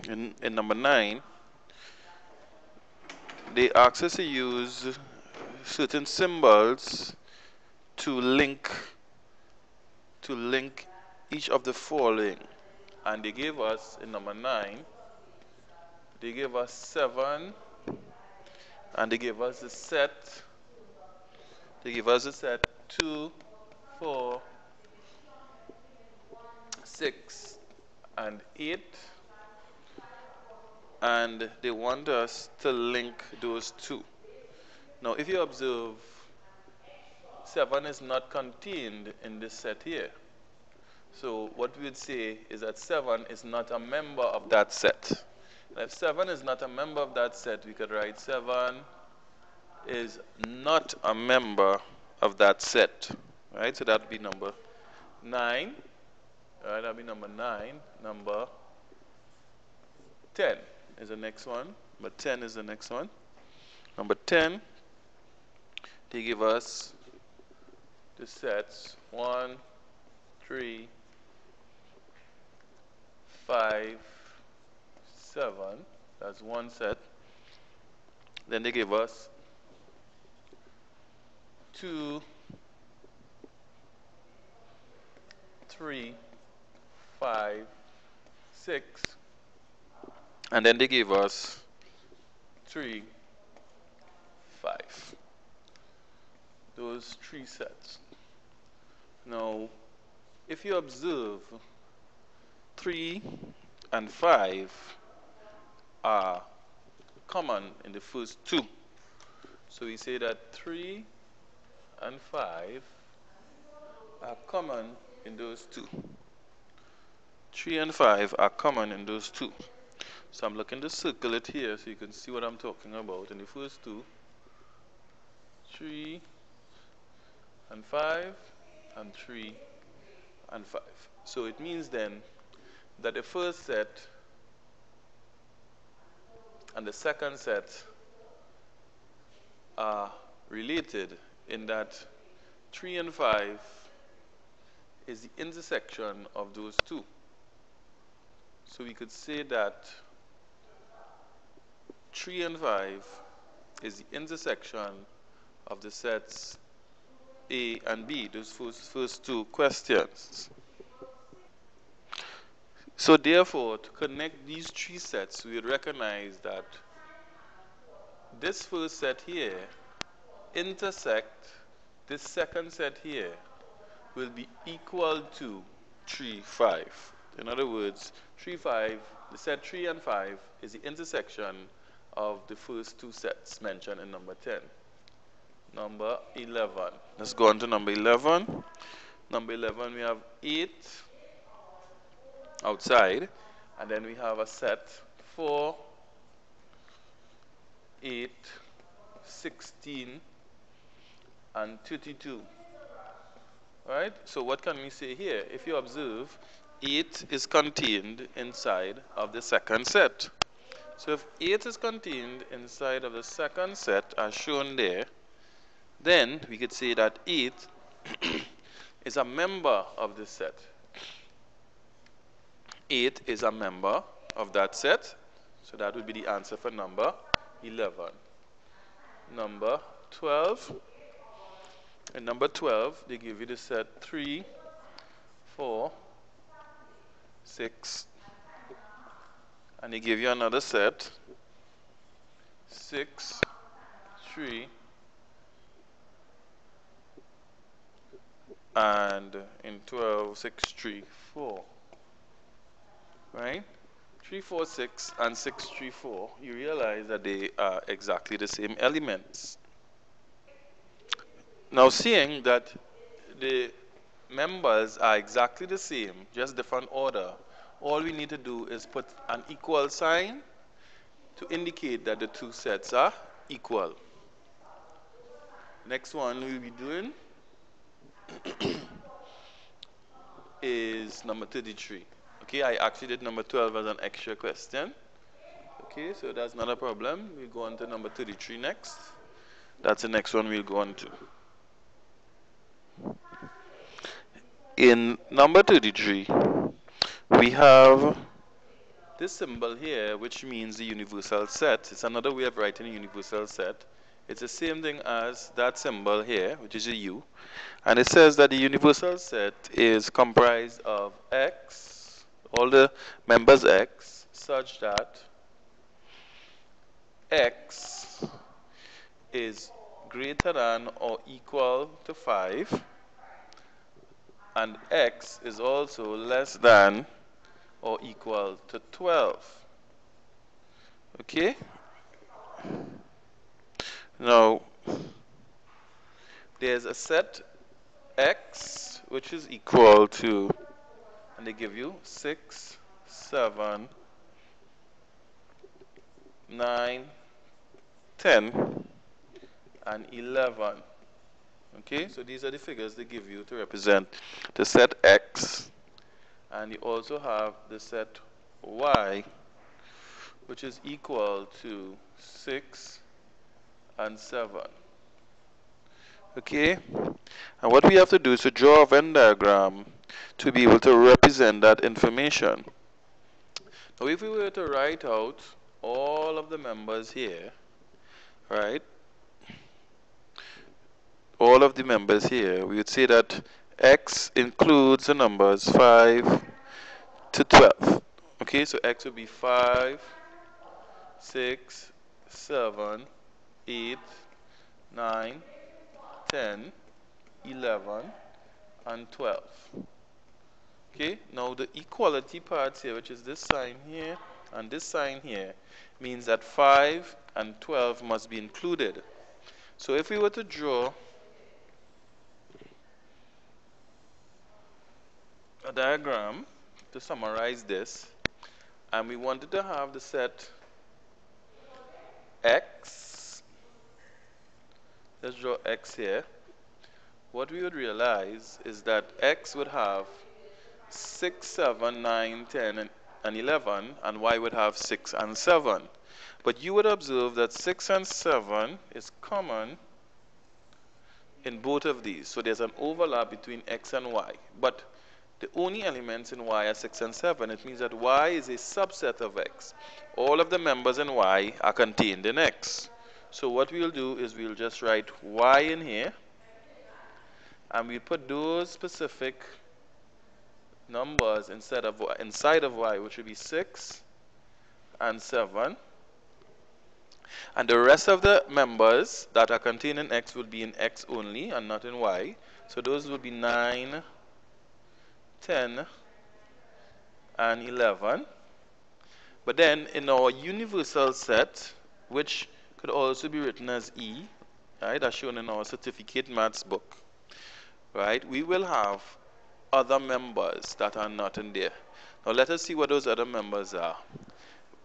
in number 9, they ask us to use certain symbols to link each of the following. And they gave us in number 9, they gave us 7, and they gave us the set. They give us the set 2, 4, 6, and 8. And they want us to link those two. Now, if you observe, 7 is not contained in this set here. So what we would say is that 7 is not a member of that set. And if 7 is not a member of that set, we could write 7 is not a member of that set. Right? So that would be number 9. All right, that would be number 9. Number 10 is the next one. Number 10 is the next one. Number 10, they give us the sets 1, 3, 5, 7. That's one set. Then they give us 2, 3, 5, 6. And then they give us 3, 5. Those 3 sets. Now, if you observe, 3 and 5 are common in the first 2. So we say that 3 and 5 are common in those 2. 3 and 5 are common in those 2. So I'm looking to circle it here so you can see what I'm talking about. In the first 2, 3 and 5, and 3 and 5. So it means then that the first set and the second set are related in that 3 and 5 is the intersection of those 2. So we could say that 3 and 5 is the intersection of the sets A and B, those first 2 questions. So therefore, to connect these 3 sets, we would recognize that this first set here intersect this second set here will be equal to 3, 5. In other words, 3, 5, the set 3 and 5 is the intersection of the first 2 sets mentioned in number 10. Number 11. Let's go on to number 11. Number 11, we have 8 outside, and then we have a set 4, 8, 16, and 32. Right? So what can we say here? If you observe, 8 is contained inside of the second set. So if 8 is contained inside of the second set as shown there, then we could say that 8 is a member of this set. 8 is a member of that set. So that would be the answer for number 11. Number 12. In number 12, they give you the set 3, 4, 6, and they give you another set 6, 3, and in 12, 6, 3, 4. Right? 3, 4, 6, and 6, 3, 4. You realize that they are exactly the same elements. Now, seeing that the members are exactly the same, just different order, all we need to do is put an equal sign to indicate that the 2 sets are equal. Next one we'll be doing is number 33. Okay, I actually did number 12 as an extra question. Okay, so that's not a problem. We'll go on to number 33 next. That's the next one we'll go on to. In number 33, we have this symbol here, which means the universal set, it's another way of writing a universal set. It's the same thing as that symbol here, which is a U. And it says that the universal set is comprised of X, all the members X, such that X is greater than or equal to 5, and X is also less than or equal to 12. Okay? Now, there's a set X which is equal to, and they give you 6, 7, 9, 10, and 11. Okay, so these are the figures they give you to represent the set X. And you also have the set Y, which is equal to 6 and 7. Okay, and what we have to do is to draw a Venn diagram to be able to represent that information. Now, if we were to write out all of the members here, right, all of the members here, we would say that X includes the numbers 5 to 12. Okay, so X would be 5, 6, 7, 8, 9, 10, 11, and 12. Okay, now the equality parts here, which is this sign here and this sign here, means that 5 and 12 must be included. So if we were to draw a diagram to summarize this, and we wanted to have the set X, let's draw X here, what we would realize is that X would have 6, 7, 9, 10, and 11, and Y would have 6 and 7. But you would observe that 6 and 7 is common in both of these. So there's an overlap between X and Y. But the only elements in Y are 6 and 7. It means that Y is a subset of X. All of the members in Y are contained in X. So what we'll do is we'll just write Y in here, and we'll put those specific numbers inside of Y, which would be 6 and 7. And the rest of the members that are contained in X will be in X only and not in Y. So those will be 9, 10, and 11. But then in our universal set, which could also be written as E, right, as shown in our certificate maths book, right, we will have other members that are not in there. Now let us see what those other members are.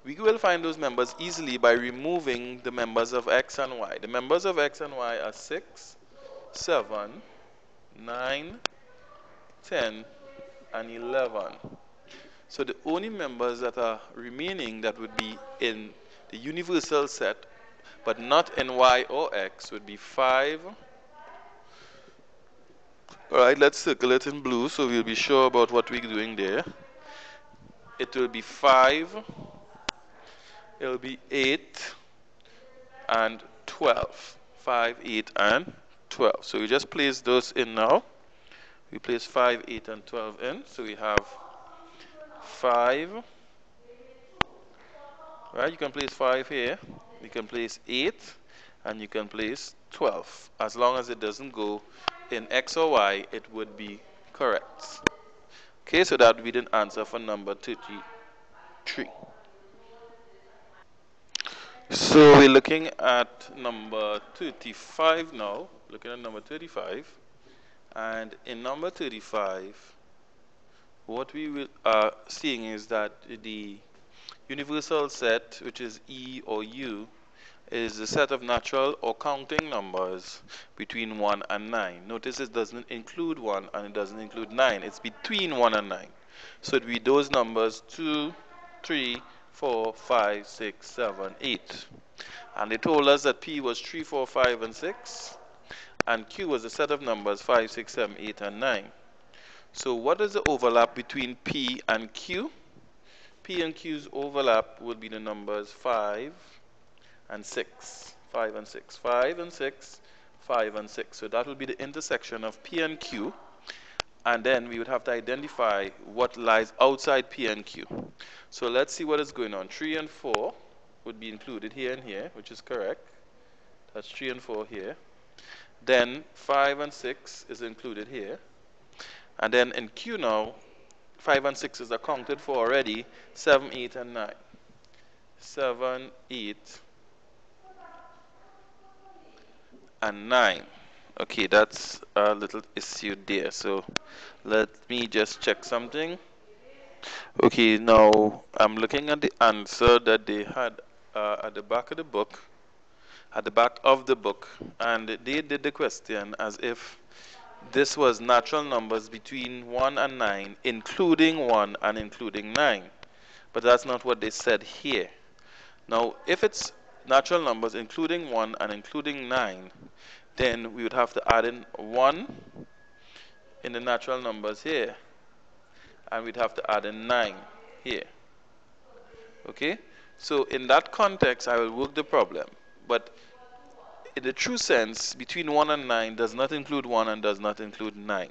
We will find those members easily by removing the members of X and Y. The members of X and Y are 6, 7, 9, 10, and 11. So the only members that are remaining that would be in the universal set, but not in Y or X, would be 5. Alright, let's circle it in blue so we'll be sure about what we're doing there. It will be 5, it will be 8, and 12. 5, 8, and 12. So we just place those in now. We place 5, 8, and 12 in. So we have 5. Right, you can place 5 here. You can place 8, and you can place 12. As long as it doesn't go in X or Y, it would be correct. Okay, so that would be the answer for number 33. So we're looking at number 35 now. Looking at number 35. And in number 35, what we are seeing is that the universal set, which is E or U, is a set of natural or counting numbers between 1 and 9. Notice it doesn't include 1 and it doesn't include 9. It's between 1 and 9. So it would be those numbers 2, 3, 4, 5, 6, 7, 8. And they told us that P was 3, 4, 5, and 6. And Q was a set of numbers 5, 6, 7, 8, and 9. So what is the overlap between P and Q? P and Q's overlap will be the numbers 5 and 6. 5 and 6. 5 and 6. 5 and 6. So that will be the intersection of P and Q. And then we would have to identify what lies outside P and Q. So let's see what is going on. 3 and 4 would be included here and here, which is correct. That's 3 and 4 here. Then 5 and 6 is included here. And then in Q now, 5 and 6 is accounted for already. 7, 8, and 9. 7, 8, and 9. Okay, that's a little issue there. So let me just check something. Okay, now I'm looking at the answer that they had at the back of the book. At the back of the book, and they did the question as if this was natural numbers between 1 and 9, including 1 and including 9. But that's not what they said here. Now, if it's natural numbers including 1 and including 9, then we would have to add in 1 in the natural numbers here, and we'd have to add in 9 here. Okay? So in that context, I will work the problem. But in the true sense, between 1 and 9 does not include 1 and does not include 9.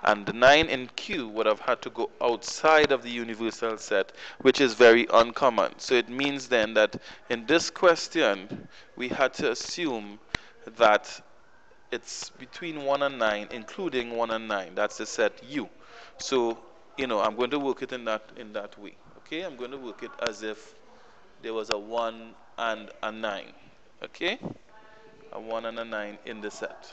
And the 9 in Q would have had to go outside of the universal set, which is very uncommon. So it means then that in this question, we had to assume that it's between 1 and 9, including 1 and 9. That's the set U. So, I'm going to work it in that way. Okay? I'm going to work it as if there was a 1 and a 9. Okay? A 1 and a 9 in the set.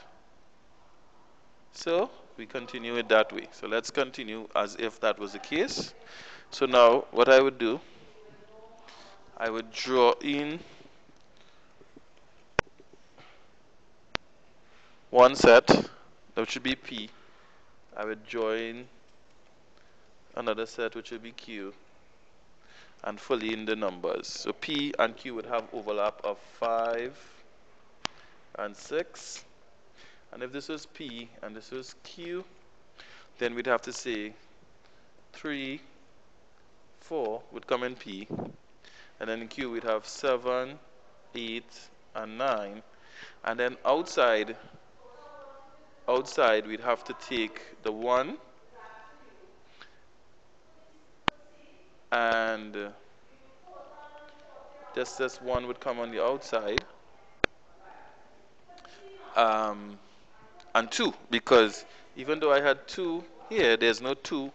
So we continue it that way. So let's continue as if that was the case. So now what I would do, I would draw in one set, that should be P. I would join another set, which would be Q, and fill in the numbers. So P and Q would have overlap of 5 and 6. And if this was P and this was Q, then we'd have to say 3, 4 would come in P. And then in Q we'd have 7, 8, and 9. And then outside we'd have to take the 1 and just this 1 would come on the outside. And 2, because even though I had 2 here, there's no 2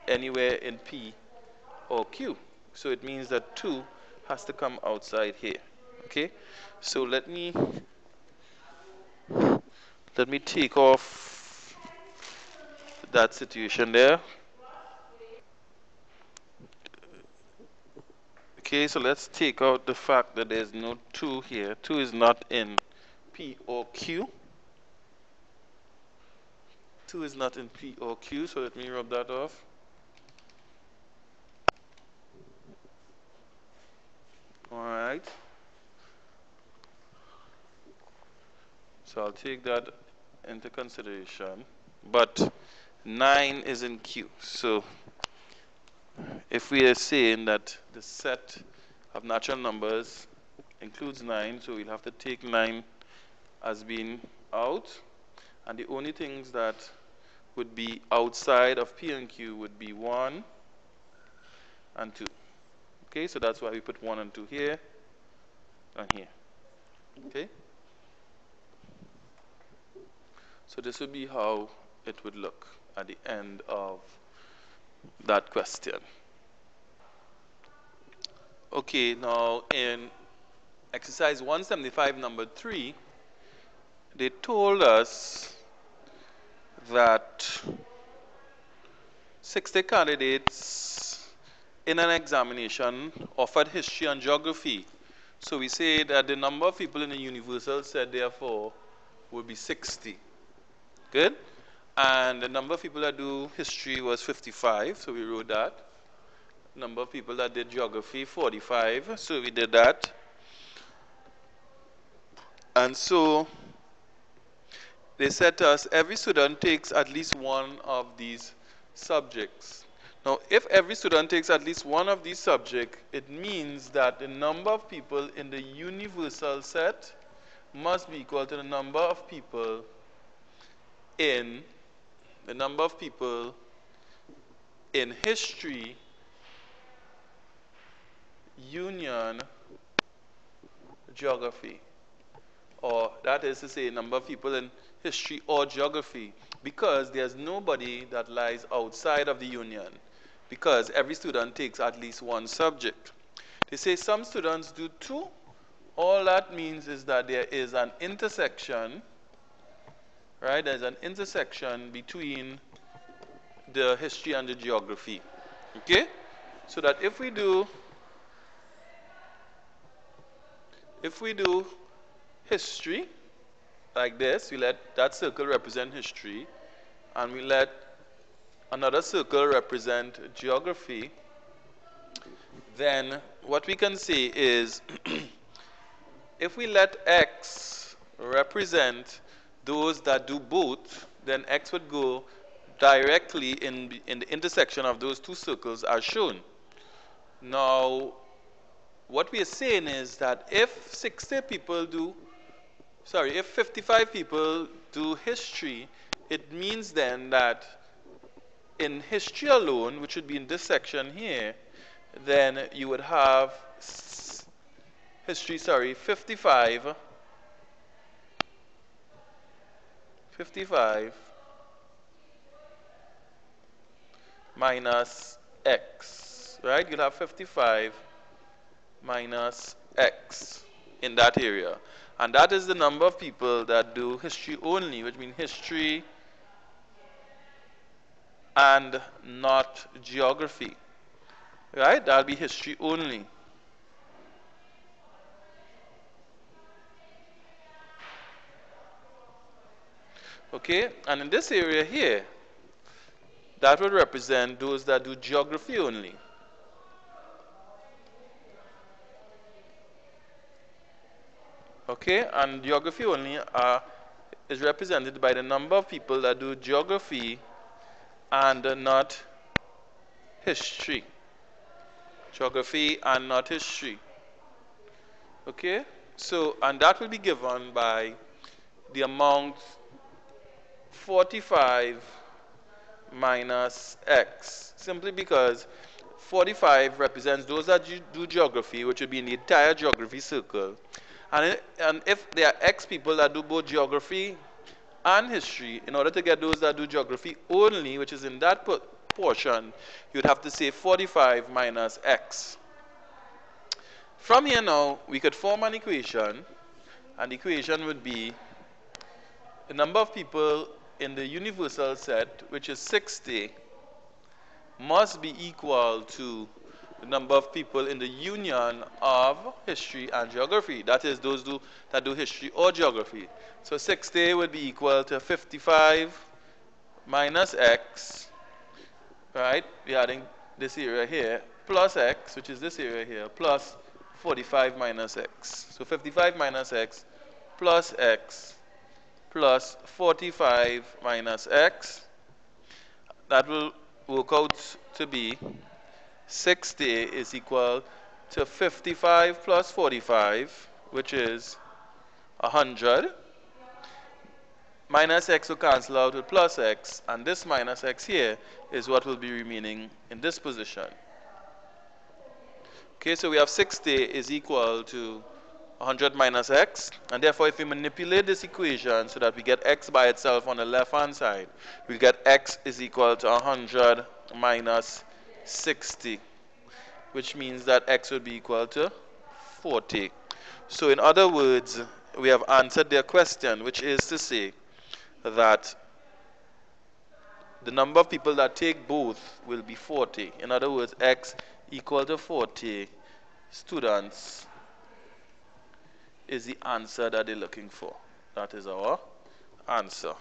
anywhere in P or Q. So it means that 2 has to come outside here. Okay? So let me take off that situation there. Okay, so let's take out the fact that there's no 2 here. 2 is not in P or Q. 2 is not in P or Q, so let me rub that off. Alright. So I'll take that into consideration. But 9 is in Q. So if we are saying that the set of natural numbers includes 9, so we'll have to take 9 as being out. And the only things that would be outside of P and Q would be 1 and 2. Okay, so that's why we put 1 and 2 here and here. Okay? So this would be how it would look at the end of that question. Okay, now in exercise 175 number 3, they told us that 60 candidates in an examination offered history and geography. So we say that the number of people in the universal set therefore would be 60. Good? And the number of people that do history was 55, so we wrote that. Number of people that did geography, 45, so we did that. And so they said to us, every student takes at least one of these subjects. Now, if every student takes at least one of these subjects, it means that the number of people in the universal set must be equal to the number of people in history, union, geography. Or that is to say, number of people in history or geography, because there's nobody that lies outside of the union, because every student takes at least one subject. They say some students do two. All that means is that there is an intersection, right? There's an intersection between the history and the geography. Okay? So that if we do history like this, we let that circle represent history, and we let another circle represent geography, then what we can say is if we let X represent those that do both, then X would go directly in the intersection of those two circles as shown. Now, what we are saying is that if 55 people do history, it means then that in history alone, which would be in this section here, then you would have 55 minus X, right? You'll have 55 minus X in that area. And that is the number of people that do history only, which means history and not geography, right? That'll be history only. Okay, and in this area here, that would represent those that do geography only. Okay, and geography only is represented by the number of people that do geography and not history. Geography and not history. Okay, so, and that will be given by the amount 45 minus X, simply because 45 represents those that do geography, which would be in the entire geography circle. And if there are X people that do both geography and history, in order to get those that do geography only, which is in that portion, you'd have to say 45 minus X. From here now, we could form an equation, and the equation would be the number of people in the universal set, which is 60, must be equal to the number of people in the union of history and geography. That is, those that do history or geography. So 60 would be equal to 55 minus X, right? We're adding this area here, plus X, which is this area here, plus 45 minus X. So 55 minus X plus X plus 45 minus X. That will work out to be 60 is equal to 55 plus 45, which is 100. Minus X will cancel out with plus X, and this minus X here is what will be remaining in this position. Okay, so we have 60 is equal to 100 minus X, and therefore if we manipulate this equation so that we get X by itself on the left hand side, we get X is equal to 100 minus 60, which means that X would be equal to 40. So in other words, we have answered their question, which is to say that the number of people that take both will be 40. In other words, X equal to 40 students is the answer that they're looking for. That is our answer.